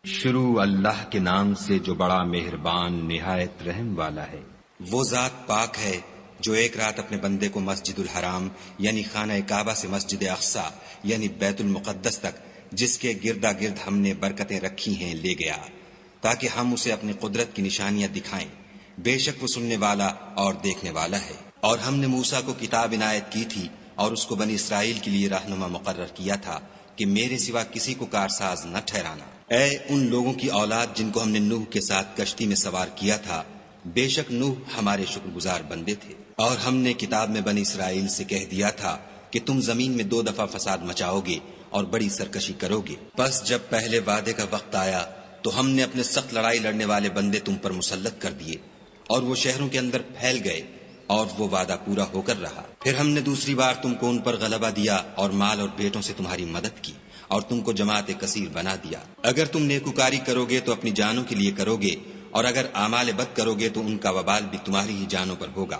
شروع اللہ کے نام سے جو بڑا مہربان نہایت رحم والا ہے۔ وہ ذات پاک ہے جو ایک رات اپنے بندے کو مسجد الحرام یعنی خانہ کعبہ سے مسجد اقصی یعنی بیت المقدس تک جس کے گردا گرد ہم نے برکتیں رکھی ہیں لے گیا تاکہ ہم اسے اپنی قدرت کی نشانیاں دکھائیں۔ بے شک وہ سننے والا اور دیکھنے والا ہے۔ اور ہم نے موسیٰ کو کتاب عنایت کی تھی اور اس کو بنی اسرائیل کے لیے رہنما مقرر کیا تھا کہ میرے سوا کسی کو کارساز نہ ٹھہرانا۔ اے ان لوگوں کی اولاد جن کو ہم نے نوح کے ساتھ کشتی میں سوار کیا تھا، بے شک نوح ہمارے شکر گزار بندے تھے۔ اور ہم نے کتاب میں بنی اسرائیل سے کہہ دیا تھا کہ تم زمین میں 2 دفعہ فساد مچاؤ گے اور بڑی سرکشی کرو گے۔ بس جب پہلے وعدے کا وقت آیا تو ہم نے اپنے سخت لڑائی لڑنے والے بندے تم پر مسلط کر دیے اور وہ شہروں کے اندر پھیل گئے اور وہ وعدہ پورا ہو کر رہا۔ پھر ہم نے دوسری بار تم کو ان پر غلبہ دیا اور مال اور بیٹوں سے تمہاری مدد کی اور تم کو جماعت کثیر بنا دیا۔ اگر تم نیکوکاری کرو گے تو اپنی جانوں کے لیے کرو گے اور اگر اعمال بد کرو گے تو ان کا وبال بھی تمہاری ہی جانوں پر ہوگا۔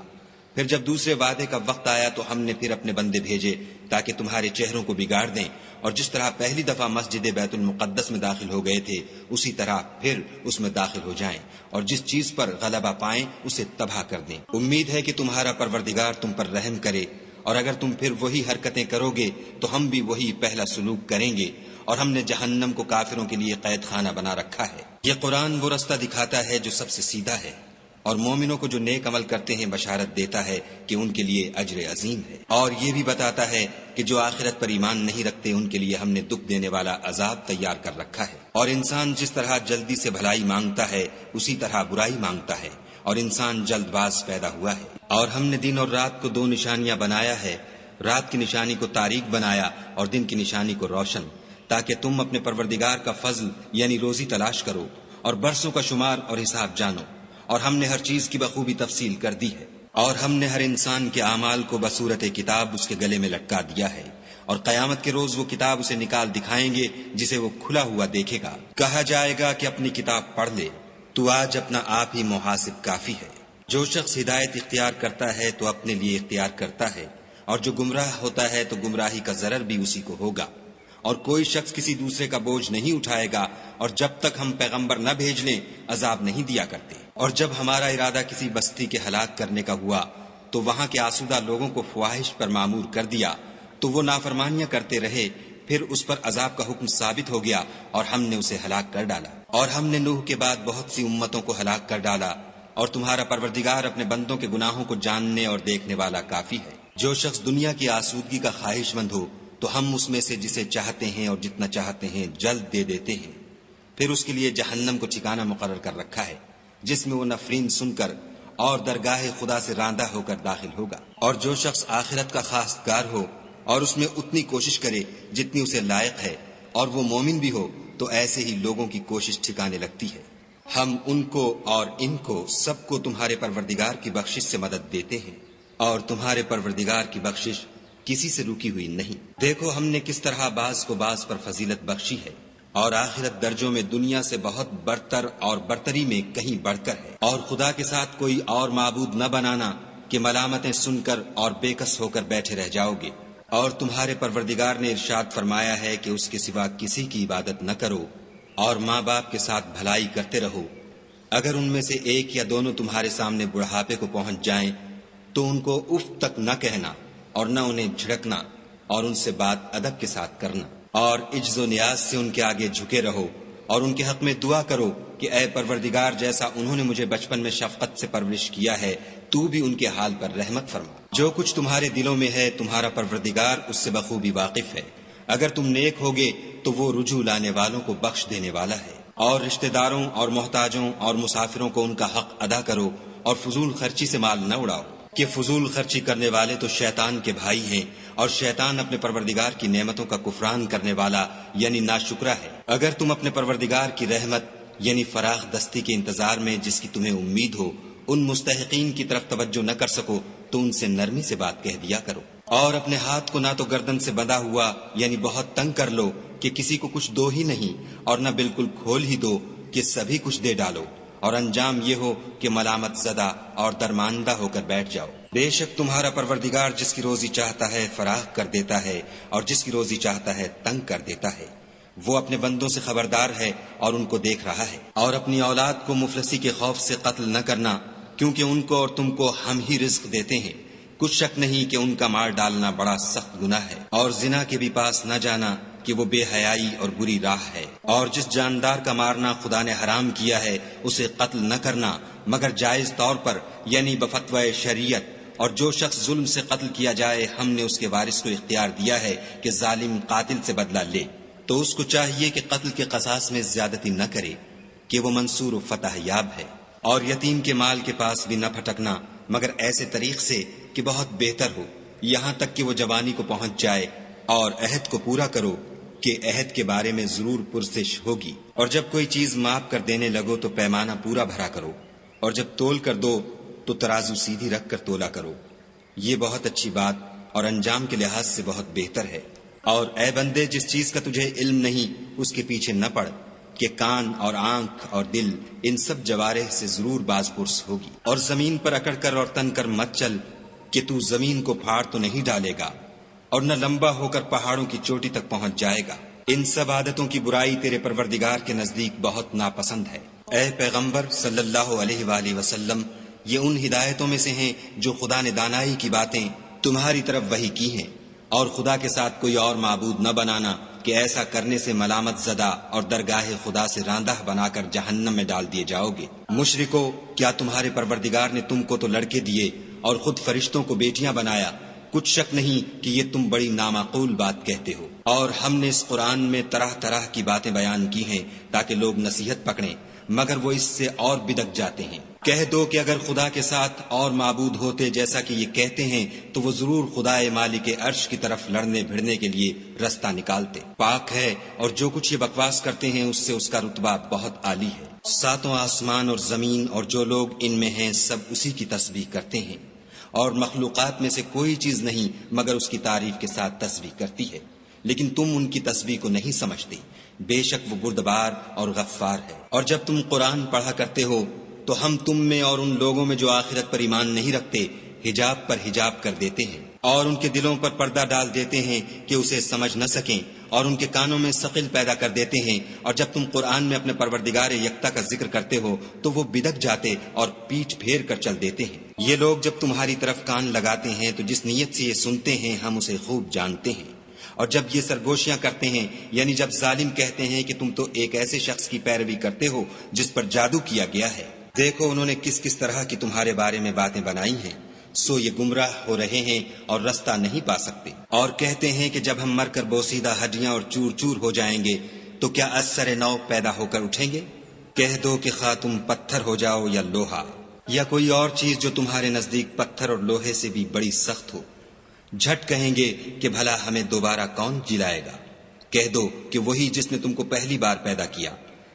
پھر جب دوسرے وعدے کا وقت آیا تو ہم نے پھر اپنے بندے بھیجے تاکہ تمہارے چہروں کو بگاڑ دیں، اور جس طرح پہلی دفعہ مسجد بیت المقدس میں داخل ہو گئے تھے اسی طرح پھر اس میں داخل ہو جائیں، اور جس چیز پر غلبہ پائیں اسے تباہ کر دیں۔ امید ہے کہ تمہارا پروردگار تم پر رحم کرے، اور اگر تم پھر وہی حرکتیں کرو گے تو ہم بھی وہی پہلا سلوک کریں گے، اور ہم نے جہنم کو کافروں کے لیے قید خانہ بنا رکھا ہے۔ یہ قرآن وہ رستہ دکھاتا ہے جو سب سے سیدھا ہے، اور مومنوں کو جو نیک عمل کرتے ہیں بشارت دیتا ہے کہ ان کے لیے اجر عظیم ہے، اور یہ بھی بتاتا ہے کہ جو آخرت پر ایمان نہیں رکھتے ان کے لیے ہم نے دکھ دینے والا عذاب تیار کر رکھا ہے۔ اور انسان جس طرح جلدی سے بھلائی مانگتا ہے اسی طرح برائی مانگتا ہے، اور انسان جلد باز پیدا ہوا ہے۔ اور ہم نے دن اور رات کو 2 نشانیاں بنایا ہے، رات کی نشانی کو تاریک بنایا اور دن کی نشانی کو روشن، تاکہ تم اپنے پروردگار کا فضل یعنی روزی تلاش کرو اور برسوں کا شمار اور حساب جانو۔ اور ہم نے ہر چیز کی بخوبی تفصیل کر دی ہے، اور ہم نے ہر انسان کے اعمال کو بصورت کتاب اس کے گلے میں لٹکا دیا ہے، اور قیامت کے روز وہ کتاب اسے نکال دکھائیں گے جسے وہ کھلا ہوا دیکھے گا۔ کہا جائے گا کہ اپنی کتاب پڑھ لے، تو آج اپنا آپ ہی محاسب کافی ہے۔ جو شخص ہدایت اختیار کرتا ہے تو اپنے لیے اختیار کرتا ہے، اور جو گمراہ ہوتا ہے تو گمراہی کا ضرر بھی اسی کو ہوگا۔ اور کوئی شخص کسی دوسرے کا بوجھ نہیں اٹھائے گا، اور جب تک ہم پیغمبر نہ بھیج لیں عذاب نہیں دیا کرتے۔ اور جب ہمارا ارادہ کسی بستی کے ہلاک کرنے کا ہوا تو وہاں کے آسودہ لوگوں کو فواحش پر معمور کر دیا تو وہ نافرمانیاں کرتے رہے، پھر اس پر عذاب کا حکم ثابت ہو گیا اور ہم نے اسے ہلاک کر ڈالا۔ اور ہم نے نوح کے بعد بہت سی امتوں کو ہلاک کر ڈالا، اور تمہارا پروردگار اپنے بندوں کے گناہوں کو جاننے اور دیکھنے والا کافی ہے۔ جو شخص دنیا کی آسودگی کا خواہش مند ہو تو ہم اس میں سے جسے چاہتے ہیں اور جتنا چاہتے ہیں جلد دے دیتے ہیں، پھر اس کے لیے جہنم کو ٹھکانہ مقرر کر رکھا ہے جس میں وہ نفرین سن کر اور درگاہ خدا سے راندہ ہو کر داخل ہوگا۔ اور جو شخص آخرت کا خواستگار ہو اور اس میں اتنی کوشش کرے جتنی اسے لائق ہے اور وہ مومن بھی ہو تو ایسے ہی لوگوں کی کوشش ٹھکانے لگتی ہے۔ ہم ان کو اور ان کو سب کو تمہارے پروردگار کی بخشش سے مدد دیتے ہیں، اور تمہارے پروردگار کی بخشش کسی سے رکی ہوئی نہیں۔ دیکھو ہم نے کس طرح بعض کو بعض پر فضیلت بخشی ہے، اور آخرت درجوں میں دنیا سے بہت برتر اور برتری میں کہیں بڑھ کر ہے۔ اور خدا کے ساتھ کوئی اور معبود نہ بنانا کہ ملامتیں سن کر اور بے کس ہو کر بیٹھے رہ جاؤ گے۔ اور تمہارے پروردگار نے ارشاد فرمایا ہے کہ اس کے سوا کسی کی عبادت نہ کرو، اور ماں باپ کے ساتھ بھلائی کرتے رہو۔ اگر ان میں سے ایک یا دونوں تمہارے سامنے بڑھاپے کو پہنچ جائیں تو ان کو اف تک نہ کہنا اور نہ انہیں جھڑکنا، اور ان سے بات ادب کے ساتھ کرنا، اور عجز و نیاز سے ان کے آگے جھکے رہو، اور ان کے حق میں دعا کرو کہ اے پروردگار جیسا انہوں نے مجھے بچپن میں شفقت سے پرورش کیا ہے تو بھی ان کے حال پر رحمت فرما۔ جو کچھ تمہارے دلوں میں ہے تمہارا پروردگار اس سے بخوبی واقف ہے۔ اگر تم نیک ہوگے تو وہ رجوع لانے والوں کو بخش دینے والا ہے۔ اور رشتہ داروں اور محتاجوں اور مسافروں کو ان کا حق ادا کرو، اور فضول خرچی سے مال نہ اڑاؤ، کہ فضول خرچی کرنے والے تو شیطان کے بھائی ہیں، اور شیطان اپنے پروردگار کی نعمتوں کا کفران کرنے والا یعنی ناشکرا ہے۔ اگر تم اپنے پروردگار کی رحمت یعنی فراخ دستی کے انتظار میں جس کی تمہیں امید ہو ان مستحقین کی طرف توجہ نہ کر سکو تو ان سے نرمی سے بات کہہ دیا کرو، اور اپنے ہاتھ کو نہ تو گردن سے بندھا ہوا یعنی بہت تنگ کر لو کہ کسی کو کچھ دو ہی نہیں، اور نہ بالکل کھول ہی دو کہ سبھی کچھ دے ڈالو، اور انجام یہ ہو کہ ملامت زدہ اور درماندہ ہو کر بیٹھ جاؤ۔ بے شک تمہارا پروردگار جس کی روزی چاہتا ہے فراخ کر دیتا ہے، اور جس کی روزی چاہتا ہے تنگ کر دیتا ہے۔ وہ اپنے بندوں سے خبردار ہے اور ان کو دیکھ رہا ہے۔ اور اپنی اولاد کو مفلسی کے خوف سے قتل نہ کرنا، کیونکہ ان کو اور تم کو ہم ہی رزق دیتے ہیں، کچھ شک نہیں کہ ان کا مار ڈالنا بڑا سخت گناہ ہے۔ اور زنا کے بھی پاس نہ جانا کہ وہ بے حیائی اور بری راہ ہے۔ اور جس جاندار کا مارنا خدا نے حرام کیا ہے اسے قتل نہ کرنا مگر جائز طور پر، یعنی بفتوی شریعت۔ اور جو شخص ظلم سے قتل کیا جائے ہم نے اس کے وارث کو اختیار دیا ہے کہ ظالم قاتل سے بدلہ لے، تو اس کو چاہیے کہ قتل کے قصاص میں زیادتی نہ کرے، کہ وہ منصور و فتح یاب ہے۔ اور یتیم کے مال کے پاس بھی نہ پھٹکنا مگر ایسے طریق سے کہ بہت بہتر ہو، یہاں تک کہ وہ جوانی کو پہنچ جائے۔ اور عہد کو پورا کرو کہ عہد کے بارے میں ضرور پرسش ہوگی۔ اور جب کوئی چیز ماپ کر دینے لگو تو پیمانہ پورا بھرا کرو، اور جب تول کر دو تو ترازو سیدھی رکھ کر تولا کرو، یہ بہت اچھی بات اور انجام کے لحاظ سے بہت بہتر ہے۔ اور اے بندے، جس چیز کا تجھے علم نہیں اس کے پیچھے نہ پڑ، کہ کان اور آنکھ اور دل ان سب جوارح سے ضرور باز پرس ہوگی۔ اور زمین پر اکڑ کر اور تن کر مت چل کہ تو زمین کو پھاڑ تو نہیں ڈالے گا، اور نہ لمبا ہو کر پہاڑوں کی چوٹی تک پہنچ جائے گا۔ ان سب عادتوں کی برائی تیرے پروردگار کے نزدیک بہت ناپسند ہے۔ اے پیغمبر صلی اللہ علیہ وآلہ وسلم، یہ ان ہدایتوں میں سے ہیں جو خدا نے دانائی کی باتیں تمہاری طرف وحی کی ہیں، اور خدا کے ساتھ کوئی اور معبود نہ بنانا، کہ ایسا کرنے سے ملامت زدہ اور درگاہ خدا سے راندہ بنا کر جہنم میں ڈال دیے جاؤ گے۔ مشرکو، کیا تمہارے پروردگار نے تم کو تو لڑکے دیے اور خود فرشتوں کو بیٹیاں بنایا؟ کچھ شک نہیں کہ یہ تم بڑی نامعقول بات کہتے ہو۔ اور ہم نے اس قرآن میں طرح طرح کی باتیں بیان کی ہیں تاکہ لوگ نصیحت پکڑیں، مگر وہ اس سے اور بدک جاتے ہیں۔ کہہ دو کہ اگر خدا کے ساتھ اور معبود ہوتے جیسا کہ یہ کہتے ہیں تو وہ ضرور خدائے مالک عرش کی طرف لڑنے بھڑنے کے لیے رستہ نکالتے۔ پاک ہے اور جو کچھ یہ بکواس کرتے ہیں اس سے اس کا رتبہ بہت عالی ہے۔ ساتوں آسمان اور زمین اور جو لوگ ان میں ہیں سب اسی کی تسبیح کرتے ہیں، اور مخلوقات میں سے کوئی چیز نہیں مگر اس کی تعریف کے ساتھ تسبیح کرتی ہے، لیکن تم ان کی تسبیح کو نہیں سمجھتے۔ بے شک وہ بردبار اور غفار ہے۔ اور جب تم قرآن پڑھا کرتے ہو تو ہم تم میں اور ان لوگوں میں جو آخرت پر ایمان نہیں رکھتے حجاب پر حجاب کر دیتے ہیں، اور ان کے دلوں پر پردہ ڈال دیتے ہیں کہ اسے سمجھ نہ سکیں، اور ان کے کانوں میں ثقل پیدا کر دیتے ہیں۔ اور جب تم قرآن میں اپنے پروردگار یکتا کا ذکر کرتے ہو تو وہ بدک جاتے اور پیٹھ پھیر کر چل دیتے ہیں۔ یہ لوگ جب تمہاری طرف کان لگاتے ہیں تو جس نیت سے یہ سنتے ہیں ہم اسے خوب جانتے ہیں، اور جب یہ سرگوشیاں کرتے ہیں، یعنی جب ظالم کہتے ہیں کہ تم تو ایک ایسے شخص کی پیروی کرتے ہو جس پر جادو کیا گیا ہے، دیکھو انہوں نے کس کس طرح کی تمہارے بارے میں باتیں بنائی ہیں، سو یہ گمراہ ہو رہے ہیں اور رستہ نہیں پا سکتے۔ اور کہتے ہیں کہ جب ہم مر کر بوسیدہ ہڈیاں اور چور چور ہو جائیں گے تو کیا از سر نو پیدا ہو کر اٹھیں گے؟ کہہ دو کہ خواہ تم پتھر ہو جاؤ یا لوہا یا کوئی اور چیز جو تمہارے نزدیک پتھر اور لوہے سے بھی بڑی سخت ہو، جھٹ کہیں گے کہ بھلا ہمیں دوبارہ کون جلائے گا؟ کہہ دو کہ وہی جس نے تم کو پہلی بار پیدا کیا،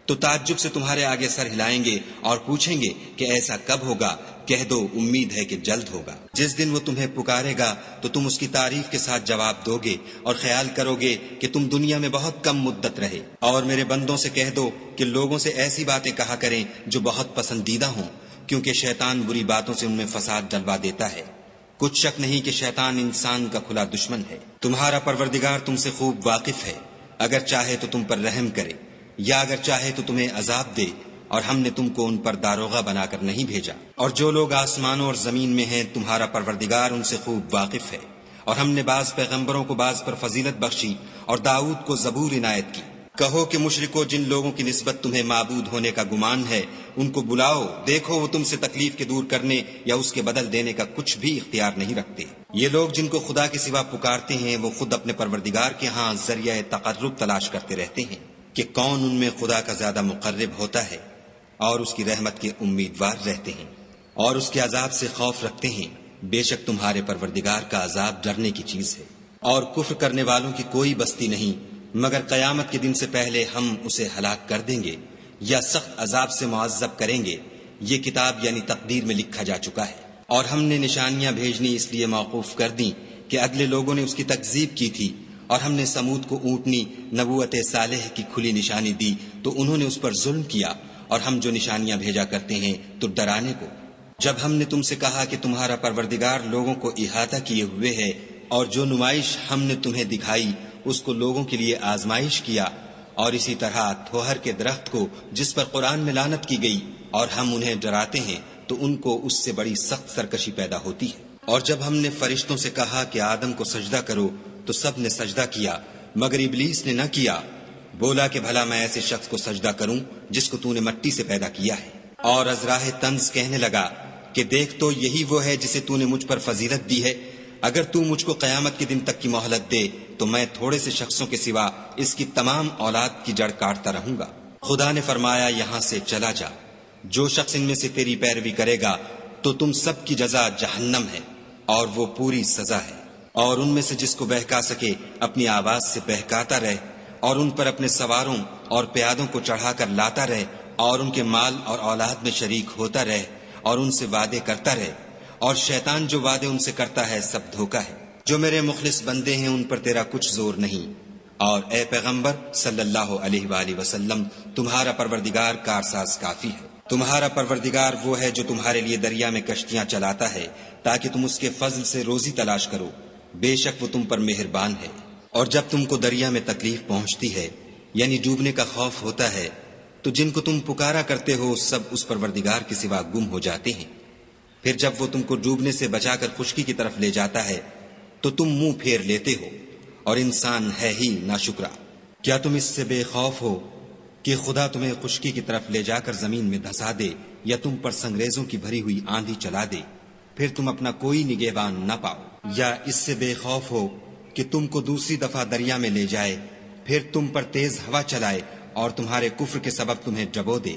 تو تعجب سے تمہارے آگے سر ہلائیں گے اور پوچھیں گے کہ ایسا کب ہوگا؟ کہہ دو امید ہے کہ جلد ہوگا۔ جس دن وہ تمہیں پکارے گا تو تم اس کی تعریف کے ساتھ جواب دو گے اور خیال کرو گے کہ تم دنیا میں بہت کم مدت رہے۔ اور میرے بندوں سے کہہ دو کہ لوگوں سے ایسی باتیں کہا کریں جو بہت پسندیدہ ہوں، کیونکہ شیطان بری باتوں سے ان میں فساد ڈلوا دیتا ہے۔ کچھ شک نہیں کہ شیطان انسان کا کھلا دشمن ہے۔ تمہارا پروردگار تم سے خوب واقف ہے، اگر چاہے تو تم پر رحم کرے یا اگر چاہے تو تمہیں عذاب دے، اور ہم نے تم کو ان پر داروغہ بنا کر نہیں بھیجا۔ اور جو لوگ آسمانوں اور زمین میں ہیں تمہارا پروردگار ان سے خوب واقف ہے۔ اور ہم نے بعض پیغمبروں کو بعض پر فضیلت بخشی اور داؤد کو زبور عنایت کی۔ کہو کہ مشرکو، جن لوگوں کی نسبت تمہیں معبود ہونے کا گمان ہے ان کو بلاؤ، دیکھو وہ تم سے تکلیف کے دور کرنے یا اس کے بدل دینے کا کچھ بھی اختیار نہیں رکھتے۔ یہ لوگ جن کو خدا کے سوا پکارتے ہیں وہ خود اپنے پروردگار کے ہاں ذریعہ تقرب تلاش کرتے رہتے ہیں کہ کون ان میں خدا کا زیادہ مقرب ہوتا ہے، اور اس کی رحمت کے امیدوار رہتے ہیں اور اس کے عذاب سے خوف رکھتے ہیں۔ بے شک تمہارے پروردگار کا عذاب ڈرنے کی چیز ہے۔ اور کفر کرنے والوں کی کوئی بستی نہیں مگر قیامت کے دن سے پہلے ہم اسے ہلاک کر دیں گے یا سخت عذاب سے معذب کریں گے۔ یہ کتاب یعنی تقدیر میں لکھا جا چکا ہے۔ اور ہم نے نشانیاں بھیجنی اس لیے موقوف کر دیں کہ اگلے لوگوں نے اس کی تکذیب کی تھی، اور ہم نے سمود کو اونٹنی نبوت صالح کی کھلی نشانی دی تو انہوں نے اس پر ظلم کیا، اور ہم جو نشانیاں بھیجا کرتے ہیں تو ڈرانے کو۔ جب ہم نے تم سے کہا کہ تمہارا پروردگار لوگوں کو احاطہ کیے ہوئے ہے، اور جو نمائش ہم نے تمہیں دکھائی اس کو لوگوں کے لیے آزمائش کیا، اور اسی طرح تھوہر کے درخت کو جس پر قرآن میں لعنت کی گئی اور ہم انہیں ڈراتے ہیں تو ان کو اس سے بڑی سخت سرکشی پیدا ہوتی ہے۔ اور جب ہم نے فرشتوں سے کہا کہ آدم کو سجدہ کرو تو سب نے سجدہ کیا مگر ابلیس نے نہ کیا، بولا کہ بھلا میں ایسے شخص کو سجدہ کروں جس کو تو نے مٹی سے پیدا کیا ہے۔ اور از راہ طنز کہنے لگا کہ دیکھ تو یہی وہ ہے جسے تو نے مجھ پر فضیلت دی ہے، اگر تو مجھ کو قیامت کے دن تک کی مہلت دے تو میں تھوڑے سے شخصوں کے سوا اس کی تمام اولاد کی جڑ کاٹتا رہوں گا۔ خدا نے فرمایا یہاں سے چلا جا، جو شخص ان میں سے تیری پیروی کرے گا تو تم سب کی جزا جہنم ہے اور وہ پوری سزا ہے۔ اور ان میں سے جس کو بہکا سکے اپنی آواز سے بہکاتا رہے اور ان پر اپنے سواروں اور پیادوں کو چڑھا کر لاتا رہے اور ان کے مال اور اولاد میں شریک ہوتا رہے اور ان سے وعدے کرتا رہے، اور شیطان جو وعدے ان سے کرتا ہے سب دھوکا ہے۔ جو میرے مخلص بندے ہیں ان پر تیرا کچھ زور نہیں، اور اے پیغمبر صلی اللہ علیہ وآلہ وسلم تمہارا پروردگار کارساز کافی ہے۔ تمہارا پروردگار وہ ہے جو تمہارے لیے دریا میں کشتیاں چلاتا ہے تاکہ تم اس کے فضل سے روزی تلاش کرو، بے شک وہ تم پر مہربان ہے۔ اور جب تم کو دریا میں تکلیف پہنچتی ہے یعنی ڈوبنے کا خوف ہوتا ہے تو جن کو تم پکارا کرتے ہو سب اس پروردگار کے سوا گم ہو جاتے ہیں، پھر جب وہ تم کو ڈوبنے سے بچا کر خشکی کی طرف لے جاتا ہے تو تم منہ پھیر لیتے ہو، اور انسان ہے ہی ناشکرا۔ کیا تم اس سے بے خوف ہو کہ خدا تمہیں خشکی کی طرف لے جا کر زمین میں دھسا دے یا تم پر سنگریزوں کی بھری ہوئی آندھی چلا دے، پھر تم اپنا کوئی نگہبان نہ پاؤ؟ یا اس سے بے خوف ہو کہ تم کو دوسری دفعہ دریا میں لے جائے، پھر تم پر تیز ہوا چلائے اور تمہارے کفر کے سبب تمہیں ڈبو دے،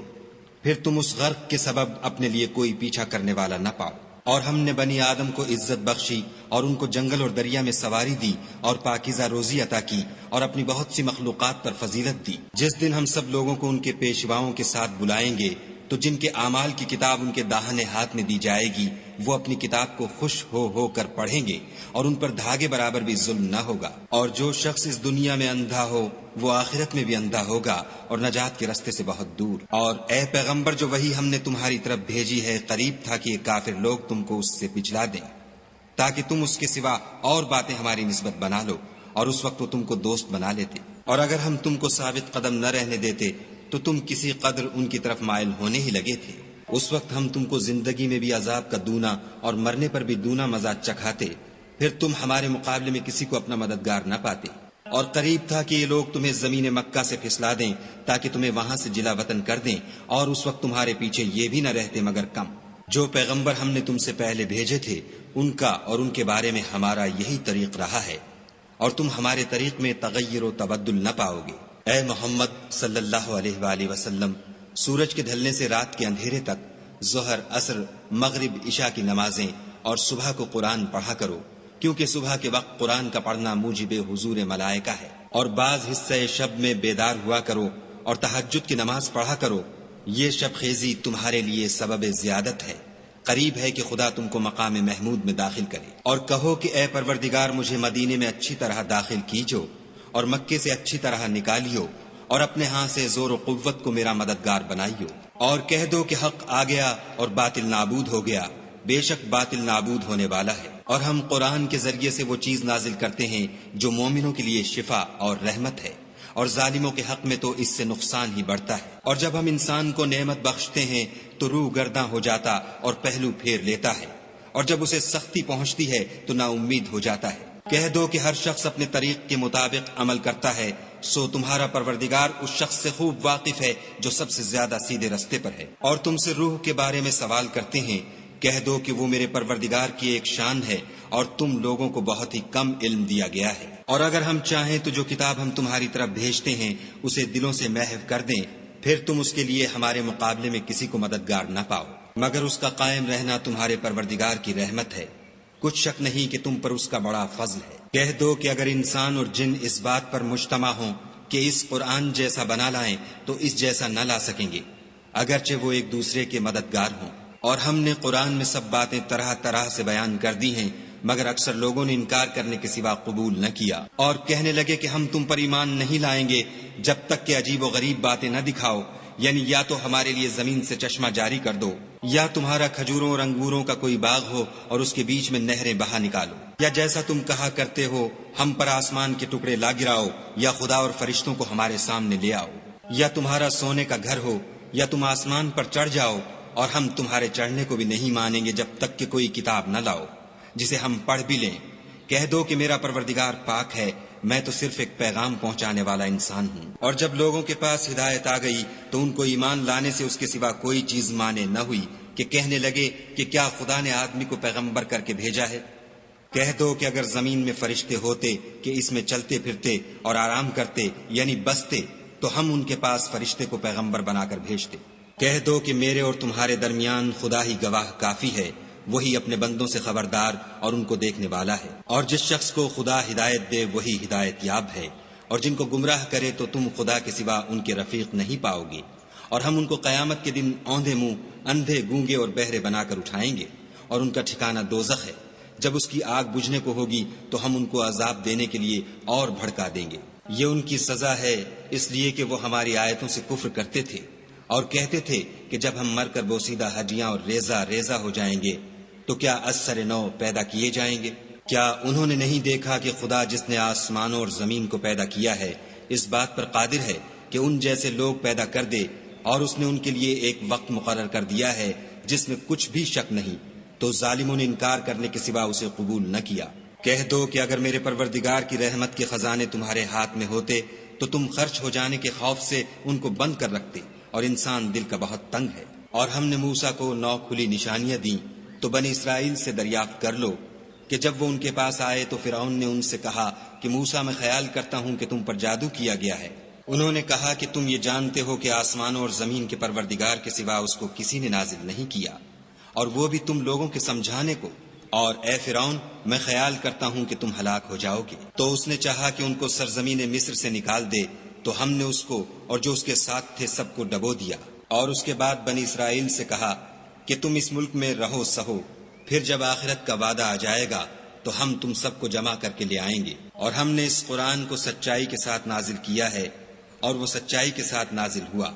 پھر تم اس غرق کے سبب اپنے لیے کوئی پیچھا کرنے والا نہ پاؤ؟ اور ہم نے بنی آدم کو عزت بخشی اور ان کو جنگل اور دریا میں سواری دی اور پاکیزہ روزی عطا کی اور اپنی بہت سی مخلوقات پر فضیلت دی۔ جس دن ہم سب لوگوں کو ان کے پیشواؤں کے ساتھ بلائیں گے تو جن کے اعمال کی کتاب ان کے داہنے ہاتھ میں دی جائے گی وہ اپنی کتاب کو خوش ہو کر پڑھیں گے اور ان پر دھاگے برابر بھی ظلم نہ ہوگا۔ اور جو شخص اس دنیا میں اندھا ہو وہ آخرت میں بھی اندھا ہوگا اور نجات کے رستے سے بہت دور۔ اور اے پیغمبر جو وحی ہم نے تمہاری طرف بھیجی ہے قریب تھا کہ یہ کافر لوگ تم کو اس سے پچھلا دیں تاکہ تم اس کے سوا اور باتیں ہماری نسبت بنا لو، اور اس وقت وہ تم کو دوست بنا لیتے۔ اور اگر ہم تم کو ثابت قدم نہ رہنے دیتے تو تم کسی قدر ان کی طرف مائل ہونے ہی لگے تھے۔ اس وقت ہم تم کو زندگی میں بھی عذاب کا دونا اور مرنے پر بھی دونا مزہ چکھاتے، پھر تم ہمارے مقابلے میں کسی کو اپنا مددگار نہ پاتے۔ اور قریب تھا کہ یہ لوگ تمہیں زمین مکہ سے پھسلا دیں تاکہ تمہیں وہاں سے جلا وطن کر دیں، اور اس وقت تمہارے پیچھے یہ بھی نہ رہتے مگر کم۔ جو پیغمبر ہم نے تم سے پہلے بھیجے تھے ان کا اور ان کے بارے میں ہمارا یہی طریق رہا ہے، اور تم ہمارے طریق میں تغیر و تبدل نہ پاؤ گے۔ اے محمد صلی اللہ علیہ وآلہ وسلم سورج کے ڈھلنے سے رات کے اندھیرے تک ظہر، عصر، مغرب، عشاء کی نمازیں اور صبح کو قرآن پڑھا کرو، کیونکہ صبح کے وقت قرآن کا پڑھنا موجب حضور ملائکہ ہے۔ اور بعض حصہ شب میں بیدار ہوا کرو اور تہجد کی نماز پڑھا کرو، یہ شب خیزی تمہارے لیے سبب زیادت ہے، قریب ہے کہ خدا تم کو مقام محمود میں داخل کرے۔ اور کہو کہ اے پروردگار مجھے مدینے میں اچھی طرح داخل کیجو اور مکے سے اچھی طرح نکالیو، اور اپنے ہاں سے زور و قوت کو میرا مددگار بنائیو۔ اور کہہ دو کہ حق آ گیا اور باطل نابود ہو گیا، بے شک باطل نابود ہونے والا ہے۔ اور ہم قرآن کے ذریعے سے وہ چیز نازل کرتے ہیں جو مومنوں کے لیے شفا اور رحمت ہے، اور ظالموں کے حق میں تو اس سے نقصان ہی بڑھتا ہے۔ اور جب ہم انسان کو نعمت بخشتے ہیں تو روح گرداں ہو جاتا اور پہلو پھیر لیتا ہے، اور جب اسے سختی پہنچتی ہے تو نا امید ہو جاتا ہے۔ کہہ دو کہ ہر شخص اپنے طریق کے مطابق عمل کرتا ہے، سو تمہارا پروردگار اس شخص سے خوب واقف ہے جو سب سے زیادہ سیدھے رستے پر ہے۔ اور تم سے روح کے بارے میں سوال کرتے ہیں، کہہ دو کہ وہ میرے پروردگار کی ایک شان ہے اور تم لوگوں کو بہت ہی کم علم دیا گیا ہے۔ اور اگر ہم چاہیں تو جو کتاب ہم تمہاری طرف بھیجتے ہیں اسے دلوں سے محو کر دیں، پھر تم اس کے لیے ہمارے مقابلے میں کسی کو مددگار نہ پاؤ، مگر اس کا قائم رہنا تمہارے پروردگار کی رحمت ہے، کچھ شک نہیں کہ تم پر اس کا بڑا فضل ہے۔ کہہ دو کہ اگر انسان اور جن اس بات پر مجتمع ہوں کہ اس قرآن جیسا بنا لائیں تو اس جیسا نہ لا سکیں گے، اگرچہ وہ ایک دوسرے کے مددگار ہوں۔ اور ہم نے قرآن میں سب باتیں طرح طرح سے بیان کر دی ہیں، مگر اکثر لوگوں نے انکار کرنے کے سوا قبول نہ کیا، اور کہنے لگے کہ ہم تم پر ایمان نہیں لائیں گے جب تک کہ عجیب و غریب باتیں نہ دکھاؤ یعنی یا تو ہمارے لیے زمین سے چشمہ جاری کر دو، یا تمہارا کھجوروں اور انگوروں کا کوئی باغ ہو اور اس کے بیچ میں نہریں بہا نکالو، یا جیسا تم کہا کرتے ہو ہم پر آسمان کے ٹکڑے لا گراؤ، یا خدا اور فرشتوں کو ہمارے سامنے لے آؤ، یا تمہارا سونے کا گھر ہو، یا تم آسمان پر چڑھ جاؤ اور ہم تمہارے چڑھنے کو بھی نہیں مانیں گے جب تک کہ کوئی کتاب نہ لاؤ جسے ہم پڑھ بھی لیں۔ کہہ دو کہ میرا پروردگار پاک ہے، میں تو صرف ایک پیغام پہنچانے والا انسان ہوں۔ اور جب لوگوں کے پاس ہدایت آ گئی تو ان کو ایمان لانے سے اس کے سوا کوئی چیز مانے نہ ہوئی کہ کہنے لگے کہ کیا خدا نے آدمی کو پیغمبر کر کے بھیجا ہے؟ کہہ دو کہ اگر زمین میں فرشتے ہوتے کہ اس میں چلتے پھرتے اور آرام کرتے یعنی بستے تو ہم ان کے پاس فرشتے کو پیغمبر بنا کر بھیجتے۔ کہہ دو کہ میرے اور تمہارے درمیان خدا ہی گواہ کافی ہے، وہی اپنے بندوں سے خبردار اور ان کو دیکھنے والا ہے۔ اور جس شخص کو خدا ہدایت دے وہی ہدایت یاب ہے، اور جن کو گمراہ کرے تو تم خدا کے سوا ان کے رفیق نہیں پاؤ گے۔ اور ہم ان کو قیامت کے دن اوندھے منہ، اندھے، گونگے اور بہرے بنا کر اٹھائیں گے، اور ان کا ٹھکانہ دوزخ ہے۔ جب اس کی آگ بجھنے کو ہوگی تو ہم ان کو عذاب دینے کے لیے اور بھڑکا دیں گے۔ یہ ان کی سزا ہے اس لیے کہ وہ ہماری آیتوں سے کفر کرتے تھے اور کہتے تھے کہ جب ہم مر کر بوسیدہ ہڈیاں اور ریزہ ریزہ ہو جائیں گے تو کیا از سر نو پیدا کیے جائیں گے؟ کیا انہوں نے نہیں دیکھا کہ خدا جس نے آسمانوں اور زمین کو پیدا کیا ہے اس بات پر قادر ہے کہ ان جیسے لوگ پیدا کر دے، اور اس نے ان کے لیے ایک وقت مقرر کر دیا ہے جس میں کچھ بھی شک نہیں، تو ظالموں نے انکار کرنے کے سوا اسے قبول نہ کیا۔ کہہ دو کہ اگر میرے پروردگار کی رحمت کے خزانے تمہارے ہاتھ میں ہوتے تو تم خرچ ہو جانے کے خوف سے ان کو بند کر رکھتے، اور انسان دل کا بہت تنگ ہے۔ اور ہم نے موسیٰ کو 9 کھلی نشانیاں دیں تو بنی اسرائیل سے دریافت کر لو کہ جب وہ ان کے پاس آئے تو فرعون نے ان سے کہا کہ موسیٰ میں خیال کرتا ہوں کہ تم پر جادو کیا گیا ہے۔ انہوں نے کہا کہ تم یہ جانتے ہو کہ آسمانوں اور زمین کے پروردگار کے سوا اس کو کسی نے نازل نہیں کیا، اور وہ بھی تم لوگوں کے سمجھانے کو، اور اے فرعون میں خیال کرتا ہوں کہ تم ہلاک ہو جاؤ گے۔ تو اس نے چاہا کہ ان کو سرزمین مصر سے نکال دے، تو ہم نے اس کو اور جو اس کے ساتھ تھے سب کو ڈبو دیا، اور اس کے بعد بنی اسرائیل سے کہا کہ تم اس ملک میں رہو سہو، پھر جب آخرت کا وعدہ آ جائے گا تو ہم تم سب کو جمع کر کے لے آئیں گے۔ اور ہم نے اس قرآن کو سچائی کے ساتھ نازل کیا ہے، اور وہ سچائی کے ساتھ نازل ہوا۔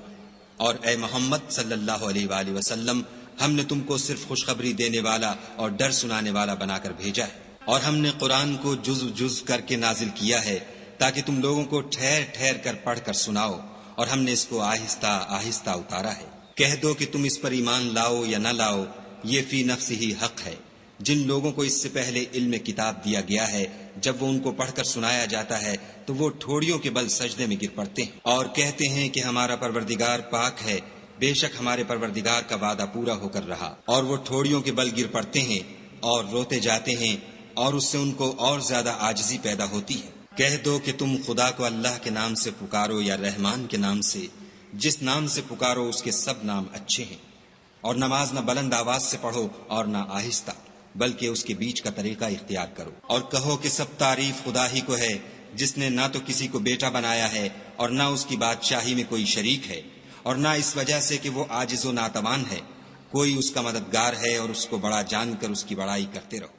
اور اے محمد صلی اللہ علیہ وآلہ وسلم، ہم نے تم کو صرف خوشخبری دینے والا اور ڈر سنانے والا بنا کر بھیجا ہے، اور ہم نے قرآن کو جز جز کر کے نازل کیا ہے تاکہ تم لوگوں کو ٹھہر ٹھہر کر پڑھ کر سناؤ، اور ہم نے اس کو آہستہ آہستہ اتارا ہے۔ کہہ دو کہ تم اس پر ایمان لاؤ یا نہ لاؤ، یہ فی نفس ہی حق ہے۔ جن لوگوں کو اس سے پہلے علم کتاب دیا گیا ہے جب وہ ان کو پڑھ کر سنایا جاتا ہے تو وہ ٹھوڑیوں کے بل سجدے میں گر پڑتے ہیں اور کہتے ہیں کہ ہمارا پروردگار پاک ہے، بے شک ہمارے پروردگار کا وعدہ پورا ہو کر رہا۔ اور وہ ٹھوڑیوں کے بل گر پڑتے ہیں اور روتے جاتے ہیں، اور اس سے ان کو اور زیادہ عاجزی پیدا ہوتی ہے۔ کہہ دو کہ تم خدا کو اللہ کے نام سے پکارو یا رحمان کے نام سے، جس نام سے پکارو اس کے سب نام اچھے ہیں، اور نماز نہ بلند آواز سے پڑھو اور نہ آہستہ، بلکہ اس کے بیچ کا طریقہ اختیار کرو۔ اور کہو کہ سب تعریف خدا ہی کو ہے، جس نے نہ تو کسی کو بیٹا بنایا ہے اور نہ اس کی بادشاہی میں کوئی شریک ہے، اور نہ اس وجہ سے کہ وہ عاجز و ناتوان ہے، کوئی اس کا مددگار ہے، اور اس کو بڑا جان کر اس کی بڑائی کرتے رہو۔